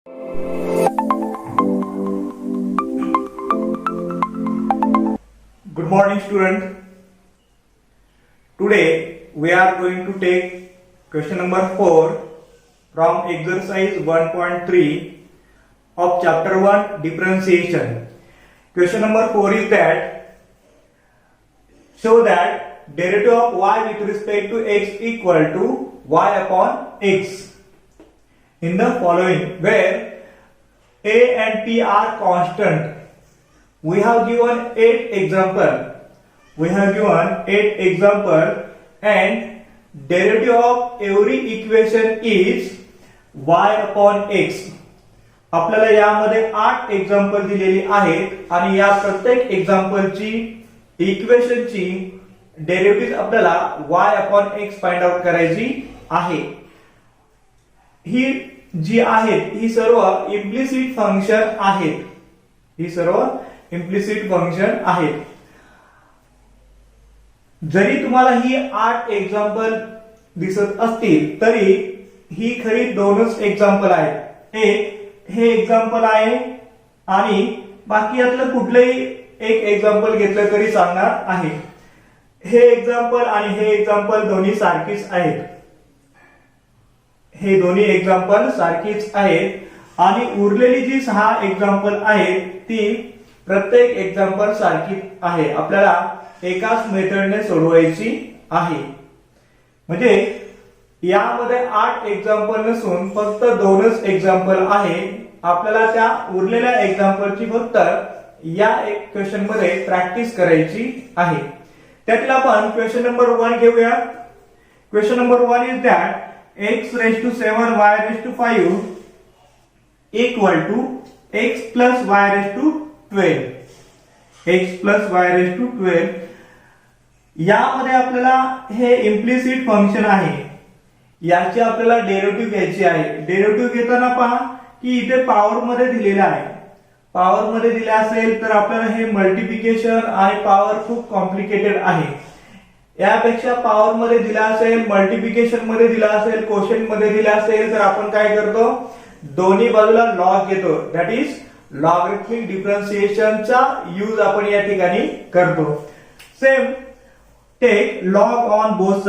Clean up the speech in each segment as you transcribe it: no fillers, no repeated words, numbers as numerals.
Good morning, student. Today we are going to take question number 4 from exercise 1.3 of chapter 1 differentiation. Question number 4 is that show that derivative of y with respect to x equal to y upon x in the following, where a and p are constant. We have given 8 example. And derivative of every equation is y upon x. आपल्याला यामध्ये 8 example दिलेली आहेत आणि या प्रत्येक एक्झाम्पलची इक्वेशनची derivative आपल्याला y upon x find out करायची आहे. ही जी आहेत ही सर्व इम्प्लिसिट फंक्शन आहेत. जरी तुम्हाला ही 8 एक्झाम्पल दिसत असतील तरी ही खरी 2च एक्झाम्पल आहेत. एक हे एक्झाम्पल आहे आणि बाकी यातलं कुठलंही एक एक्झाम्पल घेतलं तरी चालणार आहे. हे एक्झाम्पल आणि हे एक्झाम्पल दोन्ही सारखीच आहेत. हे दोन्ही एक्झाम्पल सारखीच आहेत आणि उरलेली जी 6 एक्झाम्पल आहेत ती प्रत्येक एक्झाम्पल सारखी आहे. आपल्याला एकाच मेथडने सोडवायची आहे. म्हणजे यामध्ये 8 एक्झाम्पल नसून फक्त 2च एक्झाम्पल आहे. आपल्याला त्या उरलेल्या एक्झाम्पलची फक्त या क्वेश्चन मध्ये प्रॅक्टिस करायची आहे. त्यातील आपण क्वेश्चन नंबर 1 घेऊया. Question number 1 is that x raised to 7 y raised to 5 equal to x plus y raised to 12. x plus y raised to 12. यामध्ये आपल्याला हे इम्प्लिसिट फंक्शन आहे. याची आपल्याला डेरिव्हेटिव्ह घ्यायची आहे. डेरिव्हेटिव्ह घेताना पहा की इथे पॉवर मध्ये दिलेला आहे. पॉवर मध्ये दिले असेल तर आपल्याला हे मल्टिप्लिकेशन आणि पॉवर खूप कॉम्प्लिकेटेड आहे. यापेक्षा पॉवर मध्ये दिला असेल, मल्टिप्लिकेशन मध्ये दिला असेल, कोशंट मध्ये दिला असेल तर आपण काय करतो, दोन्ही बाजूला लॉग घेतो. दॅट इज लॉगरिथमिक डिफरन्शिएशनचा यूज आपण या ठिकाणी करतो. Same take log on both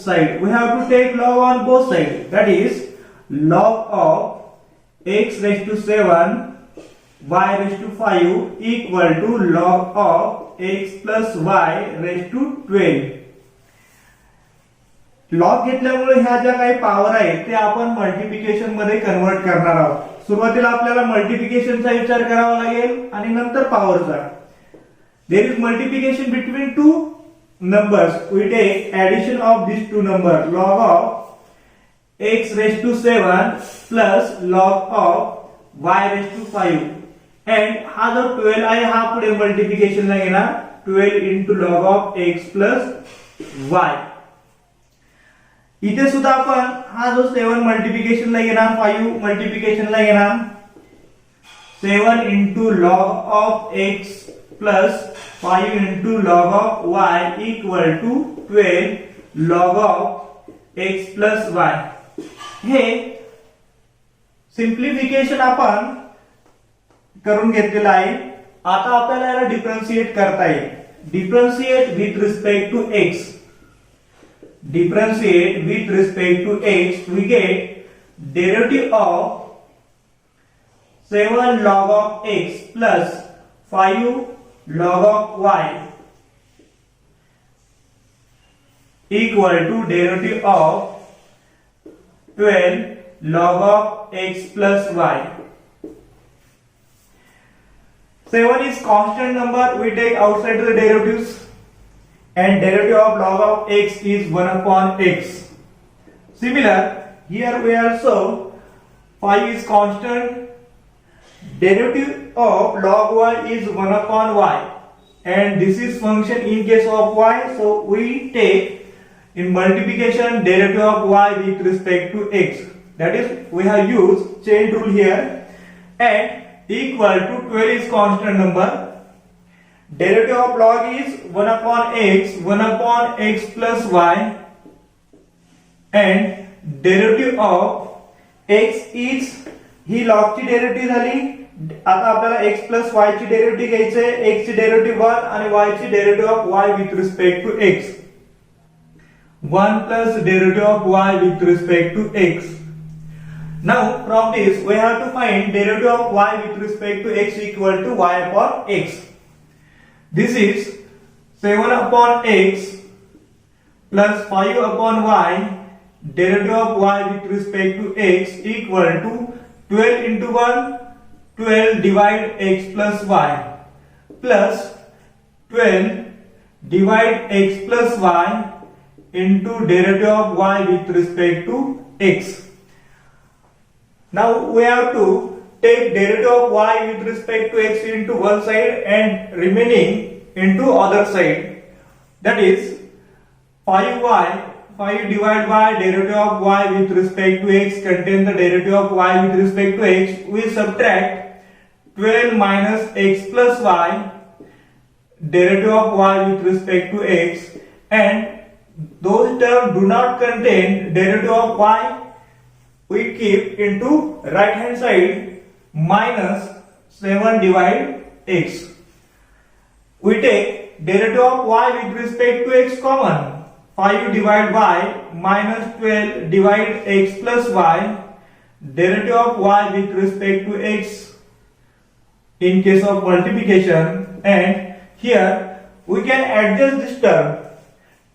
side. We have to take log on both sides. That is log of x raised to 7 y raised to 5 equal to log of x plus y raised to 12. Log घेतल्यामुळे ह्या ज्या काही power आहेत ते आपण multiplication मध्ये convert करणार आहोत. सुरुवातीला आपल्याला मल्टिप्लिकेशनचा विचार करावा लागेल आणि नंतर पॉवरचा. There is multiplication between two numbers. We take addition of these two numbers, log of x raised to 7 plus log of y raised to 5. And हा जो 12 आहे हा पुढे मल्टिप्लिकेशन ला घेणार. 12 into log of x plus y. इथे सुद्धा आपण हा जो 7 मल्टिप्लिकेशन ला घेणार, 5 मल्टिप्लिकेशन ला घेणार. 7 into log of x plus 5 into log of y equal to 12 log of x plus y. हे सिंप्लिफिकेशन आपण करून घेतलेलं आहे. आता आपल्याला याला डिफरन्शिएट करता येईल. Differentiate with respect to x. Differentiate with respect to x, we get derivative of 7 log of x plus 5 log of y equal to derivative of 12 log of x plus y. 7 is constant number, we take outside the derivatives. And derivative of log of x is 1 upon x. Similar, here we also 5 is constant. Derivative of log y is 1 upon y. And this is function in case of y. So we take in multiplication derivative of y with respect to x. That is, we have used chain rule here. And equal to 12 is constant number. Derivative of log is 1 upon x plus y, and derivative of x is ही log ची derivative झाली. आता आपल्याला x plus y ची derivative घ्यायची आहे. x ची derivative 1 आणि y ची derivative of y with respect to x. 1 plus derivative of y with respect to x. Now from this we have to find derivative of y with respect to x equal to y upon x. This is 7 upon x plus 5 upon y. Derivative of y with respect to x equal to 12 into 1, 12 divide x plus y plus 12 divide x plus y into derivative of y with respect to x. Now we have to take derivative of y with respect to x into one side and remaining into other side. That is 5y, 5 divided by derivative of y with respect to x contain the derivative of y with respect to x. We subtract 12 minus x plus y derivative of y with respect to x, and those terms do not contain derivative of y. We keep into right hand side minus 7 divide x. We take derivative of y with respect to x common. 5 divide y minus 12 divide x plus y. Derivative of y with respect to x in case of multiplication, and here we can adjust this term.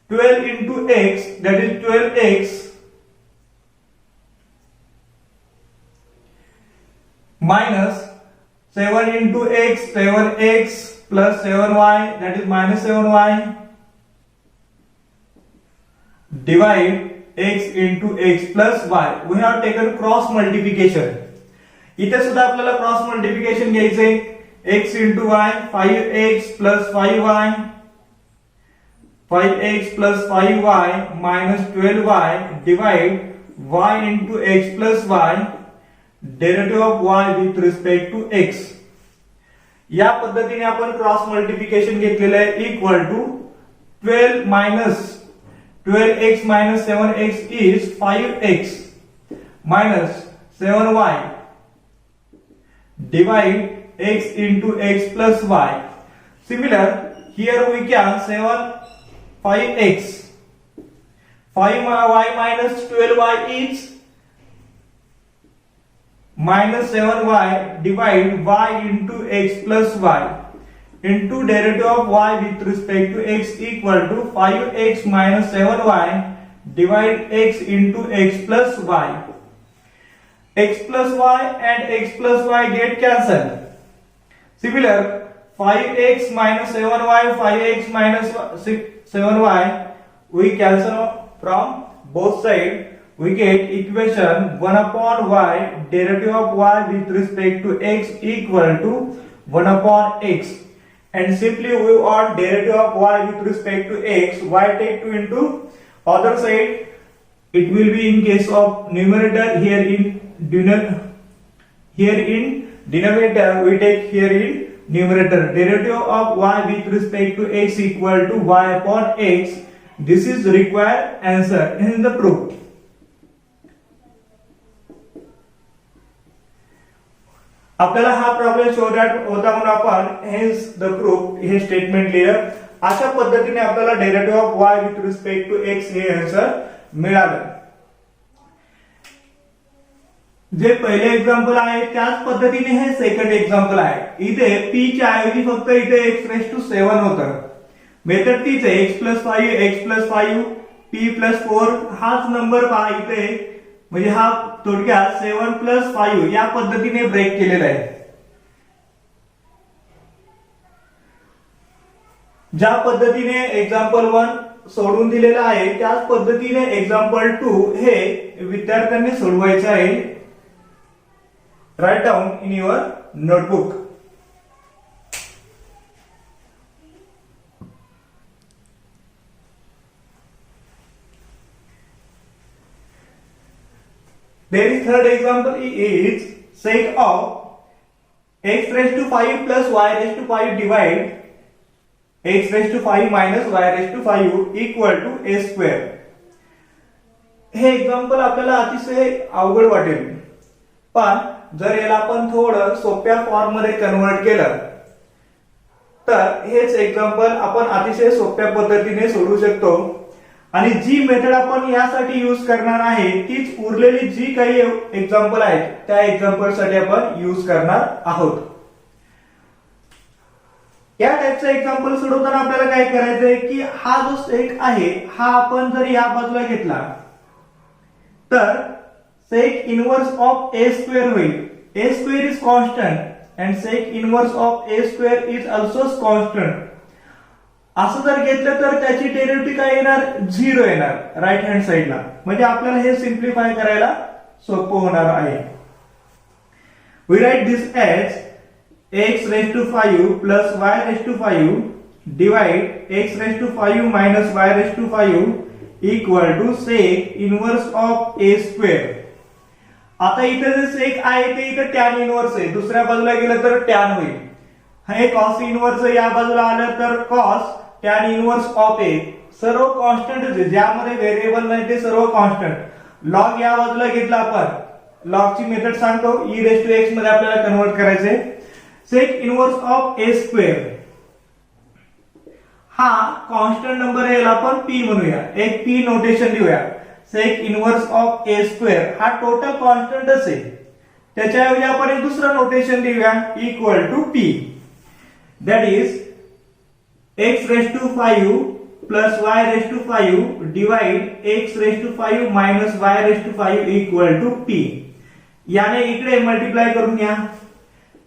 12 into x, that is 12x minus 7 into x, 7x plus 7y, that is minus 7y, divide x into x plus y. We have taken cross multiplication. इथे सुद्धा आपल्याला cross multiplication घ्यायचे. x into y, 5x plus 5y, 5x plus 5y minus 12y divide y into x plus y, derivative of y with respect to x. या पद्धतीने आपण cross multiplication घेतलेलं आहे. Equal to 12 minus 12x minus 7x is 5x minus 7y divide x into x plus y. Similar, here we can 5x, 5y minus 12y is minus 7y divide y into x plus y into derivative of y with respect to x equal to 5x minus 7y divide x into x plus y. X plus y and x plus y get cancelled. Similar, 5x minus 7y, 5x minus 7y, we cancel from both sides. We get equation 1 upon y derivative of y with respect to x equal to 1 upon x. And simply we want derivative of y with respect to x, y take 2 into other side. It will be in case of numerator, here in denominator we take here in numerator. Derivative of y with respect to x equal to y upon x. This is required answer in the proof. आपल्याला हा problem शोधायचा होता म्हणून आपण hence the proof हे statement लिहिलं. अशा पद्धतीने आपल्याला derivative of y with respect to x हे आन्सर मिळालं. जे पहिले एक्झाम्पल आहे त्याच पद्धतीने हे सेकंड एक्झाम्पल आहे. इथे p च्या ऐवजी फक्त इथे x⁻7 होतं. मेथड तीच आहे. x+5 p+4 हाच नंबर पहा इथे, म्हणजे हा थोडक्यात 7+5 या पद्धतीने ब्रेक केलेला आहे. ज्या पद्धतीने एक्झाम्पल 1 सोडून दिलेला आहे त्याच पद्धतीने एक्झाम्पल 2 हे विद्यार्थ्यांनी सोडवायचे आहे. Right down in your notebook. There is third example is sec of x⁵ plus y⁵ divide x⁵ minus y⁵ equal to a square. हे एक्झाम्पल आपल्याला अतिशय अवघड वाटेल, पण जर याला आपण थोडं सोप्या फॉर्म मध्ये कन्वर्ट केलं तर हेच एक्झाम्पल आपण अतिशय सोप्या पद्धतीने सोडवू शकतो। आणि जी मेथड आपण यासाठी यूज करणार आहे तीच उरलेली जी काही एक्झाम्पल आहेत त्या एक्झाम्पल साठी आपण यूज करणार आहोत। या टाइपचा एक्झाम्पल सोडवताना आपल्याला काय करायचंय की हा जो सेक आहे हा आपण जर या बाजूला घेतला तर sec inverse of a square होईल। a square is constant and sec inverse of a square is also constant। असं जर घेतलं तर त्याची डेरिव्हेटिव्ह काय येणार 0 येणार राईट हँड साइडला, म्हणजे आपल्याला हे सिंप्लिफाय करायला सोपं होणार आहे। we write this as x raised to 5 plus y raised to 5 divide x raised to 5 minus y raised to 5 equal to sec inverse of a square। आता इथे जे सेक आहे ते इथे टॅन इनव्हर्स आहे, दुसऱ्या बाजूला गेलं तर टॅन होईल। हे कॉस इनव्हर्स या बाजूला आलं तर कॉस टॅन इनव्हर्स ऑफ ए, सर्व कॉन्स्टंट आहे, ज्यामध्ये व्हेरिएबल नाही ते सर्व कॉन्स्टंट। लॉग या बाजूला घेतला आपण, लॉग ची मेथड सांगतो, e रेज टू x मध्ये आपल्याला कन्वर्ट करायचे। Sec inverse of a square हा कॉन्स्टंट नंबर आहे, याला आपण p म्हणूया, एक p नोटेशन लिहूया। Sec inverse of a square हा टोटल कॉन्स्टंटच आहे, त्याच्याऐवजी आपण एक दुसरं नोटेशन लिहूया equal to p, that is x raise to 5 plus y raise to 5 divide x raise to 5 minus y raise to 5 equal to p। याने इकडे मल्टिप्लाय करून घ्या,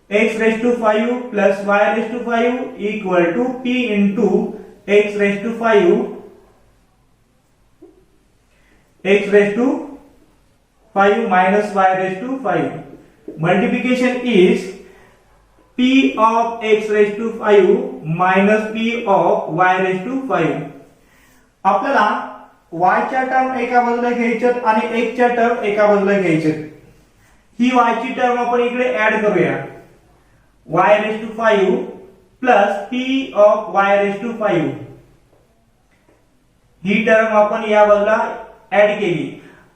x raise to 5 plus y raise to 5 equal to p into x raise to 5 x raised to 5 minus y raised to 5. Multiplication is p of x raised to 5 minus p of y raised to 5. आपल्याला y च्या term एका बाजूला घ्यायच्यात आणि x च्या term एका बाजूला घ्यायच्यात। ही y ची term आपण इकडे ऍड करूया, y raised to 5 plus p of y raised to 5। ही टर्म आपण या बाजूला ऍड केली,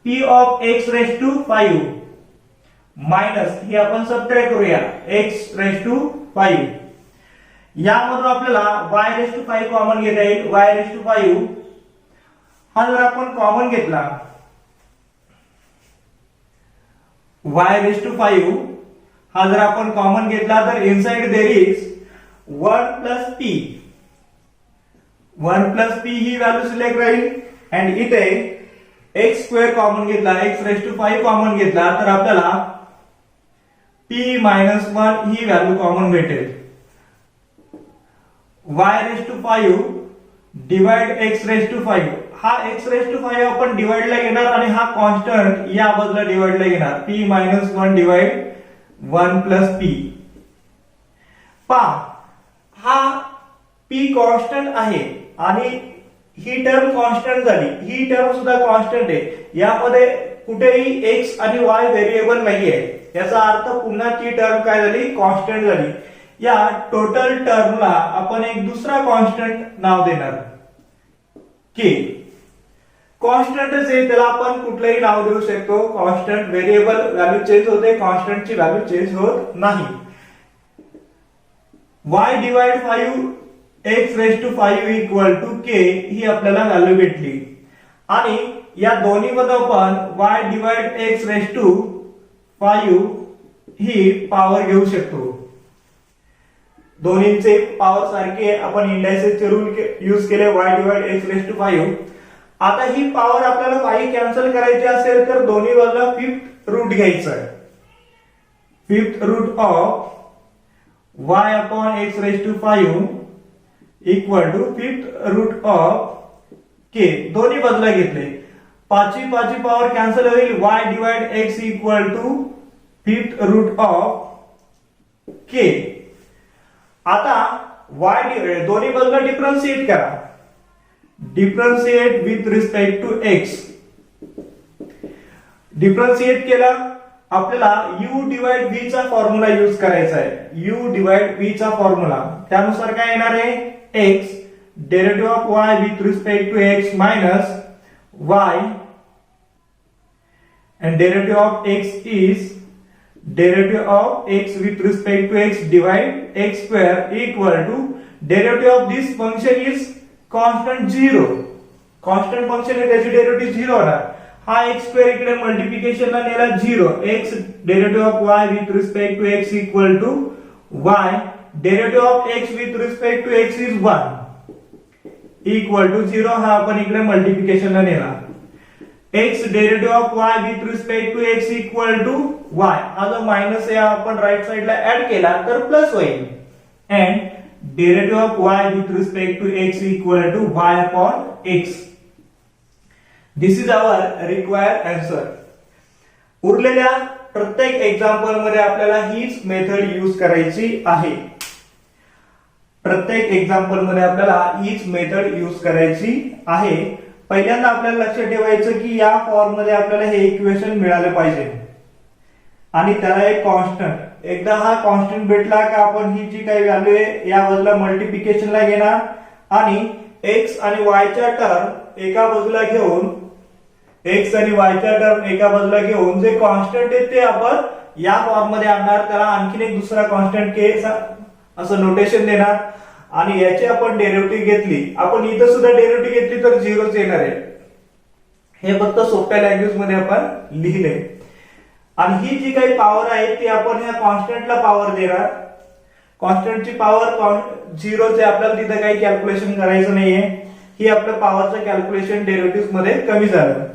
p of x raise to 5 minus ही आपण सबट्रॅक्ट करूया x रेज टू 5। यामधून आपल्याला y रेज टू 5 कॉमन घेता येईल, y रेज टू 5 हा जर आपण कॉमन घेतला, y रेज टू 5 हा जर आपण कॉमन घेतला तर inside there is 1 plus p, 1 plus p ही व्हॅल्यू सिलेक्ट राहील आणि इथे x स्क्वेअर कॉमन घेतला, x रेज टू 5 कॉमन घेतला तर आपल्याला p मायनस 1 ही व्हॅल्यू कॉमन भेटेल। y raise to 5 divide x raise to 5, हा x रेज टू 5 आपण डिवाइडला घेणार आणि हा कॉन्स्टंट या बाजूला डिवाइडला घेणार, p minus 1 divide 1 plus p। पहा हा p कॉन्स्टंट आहे आणि ही टर्म कॉन्स्टंट झाली, ही टर्म सुद्धा कॉन्स्टंट आहे, यामध्ये कुठेही x आणि y व्हेरिएबल नाहीये, याचा अर्थ पुन्हा ती टर्म काय झाली कॉन्स्टंट झाली। या टोटल टर्मला आपण एक दुसरा कॉन्स्टंट नाव देणार k। कॉन्स्टंटच आहे, त्याला आपण कुठलंही नाव देऊ शकतो, कॉन्स्टंट व्हेरिएबल व्हॅल्यू चेंज होते, कॉन्स्टंटची व्हॅल्यू चेंज होत नाही। y divide 5 x raise to 5 equal to k ही आपल्याला व्हॅल्यू भेटली आणि या दोन्ही मध्ये आपण y divide x raise to 5 ही पॉवर घेऊ शकतो। दोन्हीचे पॉवर सारखे आपण इंडायसेसचे रूल यूज केले, y divide x raise to 5। आता ही पॉवर आपल्याला 5 कॅन्सल करायची असेल तर दोन्ही बाजूला फिफ्थ रूट घ्यायचं आहे, fifth root of y upon x raise to 5 equal to fifth root of k। दोन्ही बाजूला घेतले, पाचवी पॉवर कॅन्सल होईल, y divide x equal to fifth root of k। आता y दोन्ही बाजूला डिफरन्शिएट करा, differentiate with respect to x। Differentiate केला आपल्याला u डिवाइड v चा फॉर्म्युला यूज करायचा आहे, u डिवाइड v चा फॉर्म्युला, त्यानुसार काय येणार आहे x derivative of y with respect to x minus y and derivative of x is derivative of x with respect to x divide x square equal to derivative of this function is constant 0. constant function आहे त्याची derivative 0 होणार. हा x square इकडे multiplication ला नेला 0. x derivative of y with respect to x equal to y derivative of x with respect to x is 1 equal to 0. हा आपण इकडे मल्टिप्लिकेशन ला नेला. x derivative of y with respect to x equal to y हा जो minus आहे आपण right साइडला ऍड केला तर प्लस होईल. and derivative of y with respect to x equal to y upon x. This is our required answer. उरलेल्या प्रत्येक एक्झाम्पल मध्ये आपल्याला हीच मेथड यूज करायची आहे. प्रत्येक एक्झाम्पल मध्ये आपल्याला हीच मेथड यूज करायची आहे. पहिल्यांदा आपल्याला लक्षात ठेवायचं की या फॉर्म मध्ये आपल्याला हे इक्वेशन मिळाले पाहिजे आणि त्याला एक कॉन्स्टंट. एकदा हा कॉन्स्टंट भेटला का आपण ही जी काही व्हॅल्यू आहे या बाजूला मल्टिप्लिकेशनला घेणार आणि x आणि y च्या टर्म एका बाजूला घेऊन x आणि y च्या टर्म एका बाजूला घेऊन जे कॉन्स्टंट आहे ते आपण या फॉर्म मध्ये आणणार. त्याला आणखीन एक दुसरा कॉन्स्टंट k असं नोटेशन देणार आणि याची आपण डेरिव्हेटिव्ह घेतली. आपण इथं सुद्धा डेरिव्हेटिव्ह घेतली तर 0च येणार आहे. हे फक्त सोप्या लँग्वेज मध्ये आपण लिहिले आणि ही जी काही पॉवर आहे ती आपण या कॉन्स्टंटला पॉवर देणार. कॉन्स्टंटची पॉवर 0 चे आपल्याला तिथे काही कॅल्क्युलेशन करायचं नाहीये. ही आपल्या पॉवरचं कॅल्क्युलेशन डेरिव्हेटिव्ह मध्ये कमी झालं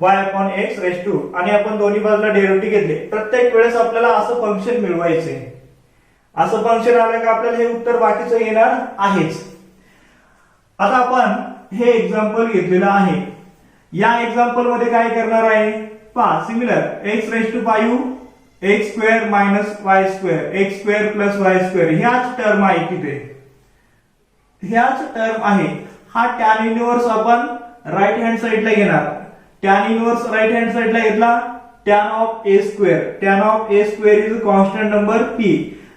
y upon x raise to आणि आपण दोन्ही बाजूला डेरिव्हेटिव्ह घेतले. प्रत्येक वेळेस आपल्याला असं फंक्शन मिळवायचे. असं फंक्शन आलं का आपल्याला हे उत्तर बाकीचं येणार आहेच. आता आपण हे एक्झाम्पल घेतलेलं आहे. या एक्झाम्पल मध्ये काय करणार आहे पहा. Similar x raise to 5 x square minus y square x square plus y square ह्याच टर्म आहे तिथे. ह्याच टर्म आहे. हा टॅन इनव्हर्स आपण राईट हँड साइडला घेणार. टॅन इनव्हर्स राईट हँड साइडला घेतला tan of a square. Tan of a square is constant number p.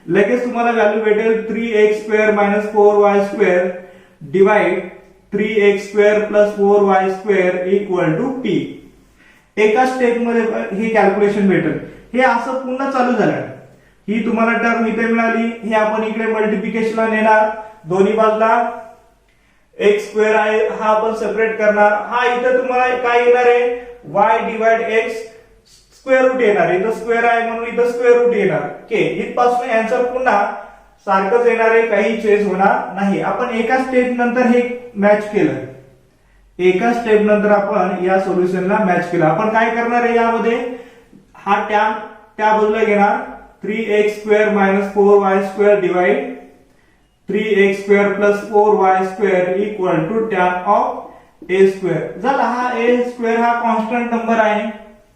लगेच तुम्हाला व्हॅल्यू भेटेल 3x square minus 4y square divide 3x square plus 4y square equal to p. एका step मध्ये हे calculation भेटेल. हे असं पुन्हा चालू झालं. ही तुम्हाला टर्म इथे मिळाली. हे आपण इकडे मल्टिप्लिकेशनला नेणार. दोन्ही बाजूला x स्क्वेअर आहे हा आपण सेपरेट करणार. हा इथे तुम्हाला काय येणार आहे y divide x square root येणार आहे. इथं स्क्वेअर आहे म्हणून इथं स्क्वेअर रूट येणार. के इथपासून आन्सर पुन्हा सारखंच येणार आहे. काही चेंज होणार नाही. आपण एका स्टेप नंतर हे मॅच केलं. एका स्टेप नंतर आपण या सोल्युशनला मॅच केलं. आपण काय करणार आहे यामध्ये हा टॅन त्या बाजूला घेणार 3x square minus 4y square divide 3x square plus 4y square equal to tan of a square. झाला. हा a स्क्वेअर हा कॉन्स्टंट नंबर आहे.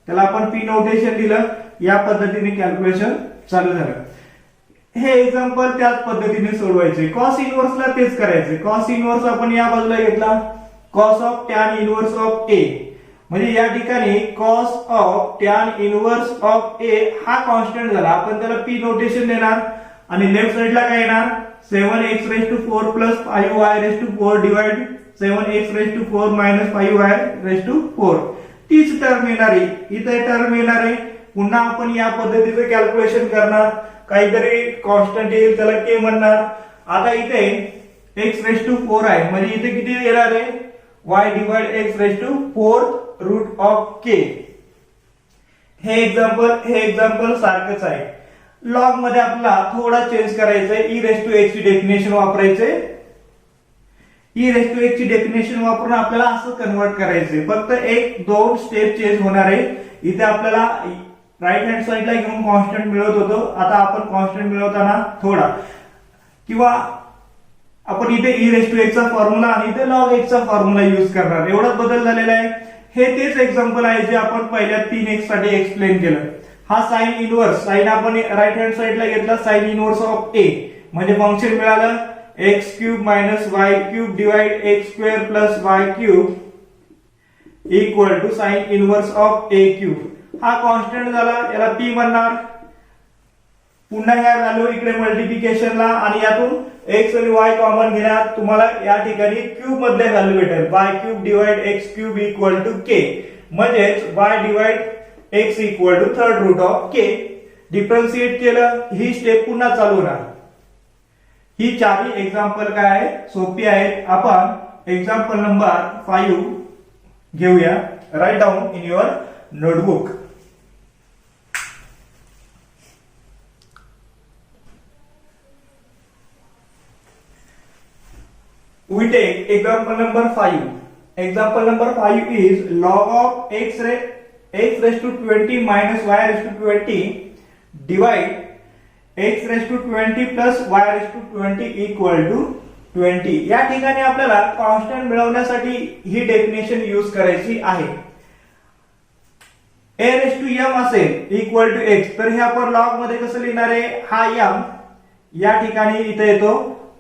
त्याला आपण p नोटेशन दिलं. या पद्धतीने कॅल्क्युलेशन चालू झालं. हे एक्झाम्पल त्याच पद्धतीने सोडवायचे. कॉस इनव्हर्सला तेच करायचे. कॉस इनव्हर्स आपण या बाजूला घेतला cos of tan inverse of a म्हणजे या ठिकाणी cos of tan inverse of a हा कॉन्स्टंट झाला. आपण त्याला p नोटेशन देणार आणि लेफ्ट साइडला काय येणार 7x raise to 4 plus 5y raise to 4 divide 7x raise to 4 minus 5y raise to 4. तीच टर्म येणार आहे. इथे टर्म येणार आहे. पुन्हा आपण या पद्धतीचं कॅल्क्युलेशन करणार. काहीतरी कॉन्स्टंट येईल त्याला k म्हणणार. आता इथे x रेस टू 4 आहे म्हणजे इथे किती येणार आहे y divide x raise to 4 root of k. हे एक्झाम्पल सारखंच आहे. लॉग मध्ये आपल्याला थोडा चेंज करायचा आहे. e रेस टू x ची डेफिनेशन वापरायचे. e रेस टू x ची डेफिनेशन वापरून आपल्याला असं कन्वर्ट करायचंय. फक्त एक दोन स्टेप चेंज होणार आहे. इथे आपल्याला राईट हँड साइडला घेऊन कॉन्स्टंट मिळवत होतो. आता आपण कॉन्स्टंट मिळवताना थोडा किंवा आपण इथे e रेस टू x चा फॉर्म्युला आणि इथे log x चा फॉर्म्युला यूज करणार. एवढा बदल झालेला आहे. हे तेच एक्झाम्पल आहे जे आपण पहिल्या 3x साठी एक्सप्लेन केलं. हा साइन इनव्हर्स साइन आपण राईट हँड साइडला घेतला साइन इनव्हर्स ऑफ a म्हणजे फंक्शन मिळालं x cube minus y cube divide x square plus y cube equal to sine inverse of a cube. हा कॉन्स्टंट झाला. याला p म्हणणार. पुन्हा या व्हॅल्यू इकडे मल्टिप्लिकेशनला आणि यातून x आणि y कॉमन घेणार. तुम्हाला या ठिकाणी क्यूब मधले व्हॅल्यू भेटेल y cube divide x cube equal to k म्हणजेच y divide x equal to third root of k. Differentiate केलं ही स्टेप पुन्हा चालू होणार. ही चारही एक्झाम्पल काय आहे, सोपी आहेत. आपण एक्झाम्पल नंबर 5 घेऊया. Write down in your notebook. We take example number 5. Example number 5 is log of x raised to 20 minus y raised to 20 divide x raised to 20 plus y raised to 20 equal to 20. या ठिकाणी आपल्याला constant मिळवण्यासाठी ही definition use करायची आहे. a raised to m असेल equal to x, तर हे आपण लॉग मध्ये कसं लिहिणार आहे, हा m या ठिकाणी इथे येतो,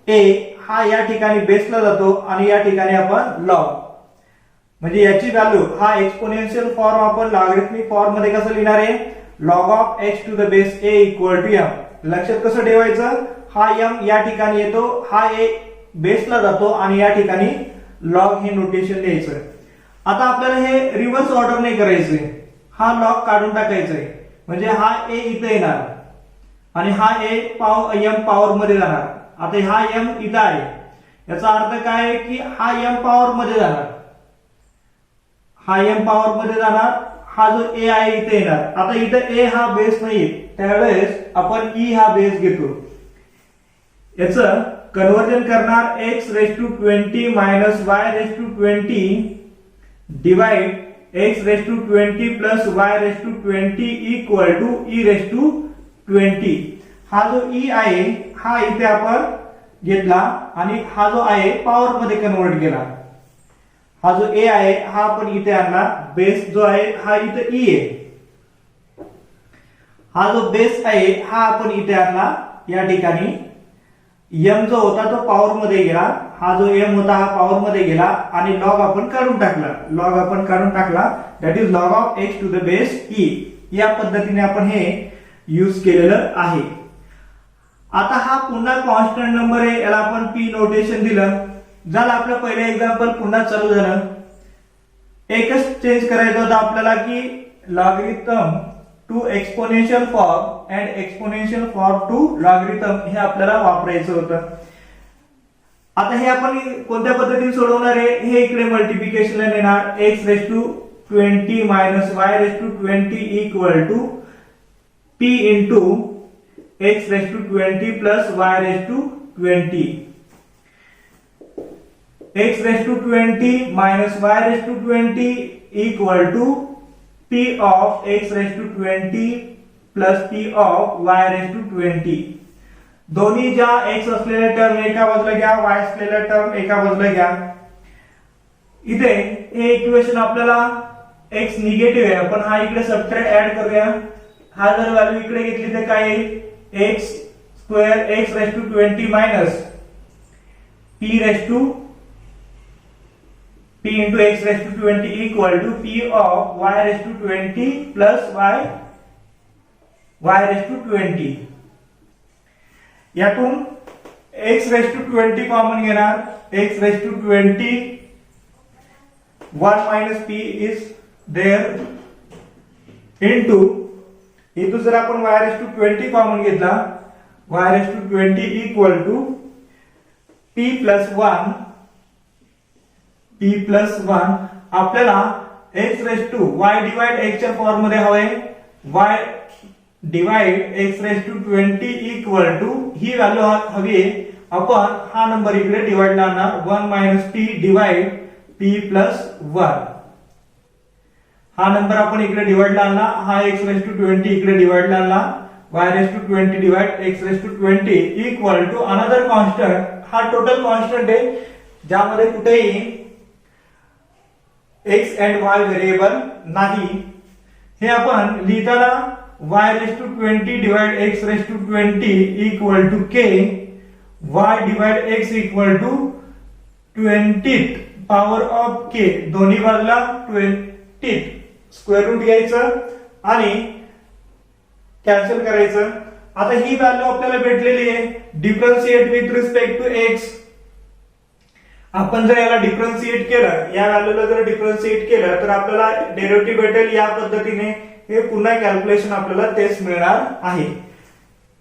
a हा या ठिकाणी बेसला जातो आणि या ठिकाणी आपण लॉग, म्हणजे याची व्हॅल्यू हा एक्सपोनेन्शियल फॉर्म आपण लॉगरिथमिक फॉर्म मध्ये कसं लिहिणार आहे, log of x to the base a equal to m. लक्षात कसं ठेवायचं, हा m या ठिकाणी येतो, हा a बेसला जातो आणि या ठिकाणी लॉग हे नोटेशन लिहायचं. आता आपल्याला हे रिव्हर्स ऑर्डर नाही करायचंय, हा लॉग काढून टाकायचा आहे, म्हणजे हा a इथे येणार आणि हा a m पॉवर मध्ये जाणार. आता हा m इथं आहे, याचा अर्थ काय आहे की हा m पॉवर मध्ये जाणार, हा m पॉवर मध्ये जाणार, हा जो a आहे इथे येणार. आता इथं a हा बेस नाही, त्यावेळेस आपण e हा बेस घेतो. याचं कन्वर्जन करणार x raise to 20 minus y raise to 20 divide x raise to 20 plus y raise to 20 equal to e raise to 20. हा जो e आहे हा इथे आपण घेतला आणि हा जो आहे पॉवर मध्ये कन्वर्ट केला. हा जो a आहे हा आपण इथे आणला, बेस जो आहे हा इथे e आहे, हा जो बेस आहे हा आपण इथे आणला. या ठिकाणी m जो होता तो पॉवर मध्ये गेला, हा जो m होता हा पॉवर मध्ये गेला आणि लॉग आपण काढून टाकला, लॉग आपण काढून टाकला, that is log of x to the base e. या पद्धतीने आपण हे यूज केलेलं आहे. आता हा पुन्हा कॉन्स्टंट नंबर आहे, याला आपण p नोटेशन दिलं. झालं आपलं पहिलं एक्झाम्पल पुन्हा चालू झालं. एकच चेंज करायचं होतं आपल्याला की logarithm to exponential form and exponential form to logarithm हे आपल्याला वापरायचं होतं. आता हे आपण कोणत्या पद्धतीने सोडवणार आहे, हे इकडे मल्टिप्लिकेशनला नेणार. x raise to 20 minus y raise to 20 equal to p into x raise to 20 plus y raise to 20. x raise to 20 minus y raise to 20 equal to p of x raise to 20 plus p of y raise to 20. दोन्ही ज्या x असलेल्या term एका बाजूला घ्या, y असलेल्या term एका बाजूला घ्या. इथे हे इक्वेशन आपल्याला x निगेटिव्ह आहे, आपण हा इकडे सबट्रॅक्ट ऍड करूया. हा जर व्हॅल्यू इकडे घेतली तर काय येईल, x square x raise to 20 minus p raise to p into x raised to 20 equal to p of y raised to 20 plus y raised to 20. यातून x raised to 20 कॉमन घेणार, x raised to 20 1 minus p is there into इथून जर आपण y raised to 20 common घेतला, y raised to 20 equal to p plus 1 आपल्याला x raise to y divide x च्या form मध्ये हवंय, y divide x raise to 20 equal to ही value हवी आहे. आपण हा नंबर इकडे डिवाइड ला आणणार, 1 minus p divide p plus 1. हा नंबर आपण इकडे डिवाइड ला आणला, हा x रेज टू 20 इकडे डिवाइड ला आणला, y raise to 20 divide x raise to 20 equal to another constant. हा टोटल कॉन्स्टंट आहे ज्यामध्ये कुठेही x and y व्हेरिएबल नाही. हे आपण लिहिताना y raise to 20 divide x raise to 20 equal to k, y divide x equal to 20 power of k, दोन्ही बाजूला 20 स्क्वेअर रूट घ्यायचं आणि कॅन्सल करायचं. आता ही व्हॅल्यू आपल्याला भेटलेली आहे, differentiate with respect to x. आपण जर याला डिफरन्शिएट केलं, या व्हॅल्यूला जर डिफरन्शिएट केलं तर आपल्याला डेरिव्हेटिव्ह भेटेल या पद्धतीने हे पुन्हा कॅल्क्युलेशन आपल्याला तेच मिळणार आहे.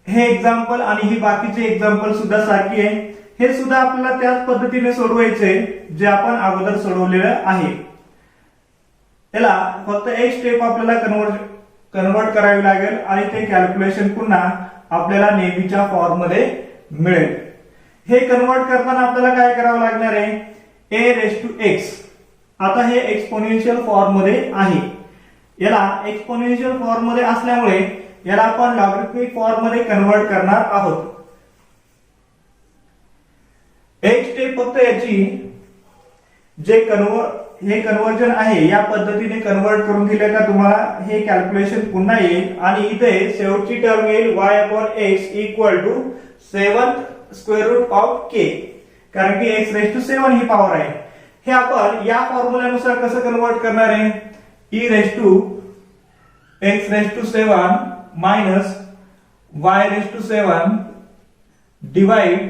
हे एक्झाम्पल आणि ही बाकीचे एक्झाम्पल सुद्धा सारखी आहे. हे सुद्धा आपल्याला त्याच पद्धतीने सोडवायचे जे आपण अगोदर सोडवलेलं आहे. याला फक्त एक स्टेप आपल्याला कन्वर्ट करावी लागेल आणि ते कॅल्क्युलेशन पुन्हा आपल्याला नेहमीच्या फॉर्म मध्ये मिळेल. हे कन्वर्ट करताना आपल्याला काय करावं लागणार आहे, a रेज टू x. आता हे एक्सपोनेन्शियल फॉर्म मध्ये आहे. याला एक्सपोनेन्शियल फॉर्म मध्ये असल्यामुळे याला आपण लॉगरिथमिक फॉर्म मध्ये कन्वर्ट करणार आहोत. एक स्टेप फक्त याची जे हे कन्वर्जन आहे या पद्धतीने कन्वर्ट करून दिले का तुम्हाला हे कॅल्क्युलेशन पुन्हा येईल आणि इथे शेवटची टर्म येईल y/x equal to 7 square root of k, कारण की x रेज टू 7 ही पॉवर आहे. हे आपण या फॉर्म्युल्यानुसार कसं कन्वर्ट करणार आहे, e raise to x raise to 7 minus y raise to 7 divide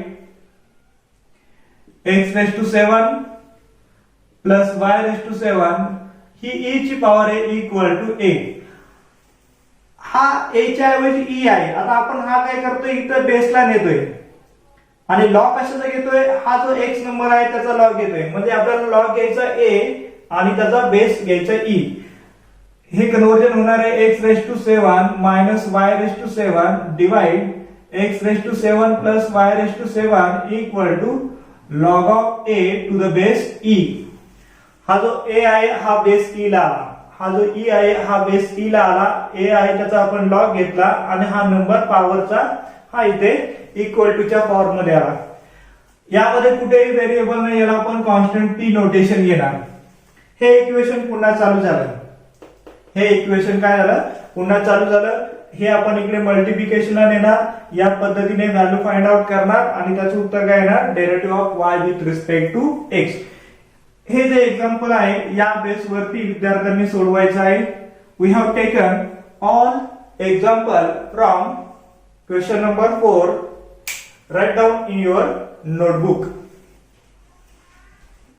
x raise to 7 plus y raise to 7 ही e ची पॉवर आहे इक्वल टू a. हा a च्या ऐवजी e आहे. आता आपण हा काय करतोय, इथं बेसला नेतोय आणि लॉग कशाचा घेतोय, हा जो x नंबर आहे त्याचा लॉग घेतोय. म्हणजे आपल्याला लॉग घ्यायचा a आणि त्याचा बेस घ्यायचा e. हे कन्वर्जन होणार आहे x raise to 7 minus y raise to 7 divide x raise to 7 plus y raise to 7 equal to log of a to the base e. हा जो a आहे हा बेस e ला आला, हा जो e आहे हा बेस e ला आला. a आहे त्याचा आपण लॉग घेतला आणि हा नंबर पॉवरचा हा इथे इक्वल टू च्या फॉर्म मध्ये आला. यामध्ये कुठेही व्हेरिएबल नाही, याला आपण कॉन्स्टंट t नोटेशन घेणार. हे इक्वेशन पुन्हा चालू झालं. हे इक्वेशन काय झालं, पुन्हा चालू झालं. हे आपण इकडे मल्टिप्लिकेशनला नेणार, या पद्धतीने व्हॅल्यू फाइंड आउट करणार आणि त्याचं उत्तर काय येणार, derivative of y with respect to x. हे जे एक्झाम्पल आहे या बेस वरती विद्यार्थ्यांनी सोडवायचं आहे. We have taken all example from question number 4. Write down in your notebook.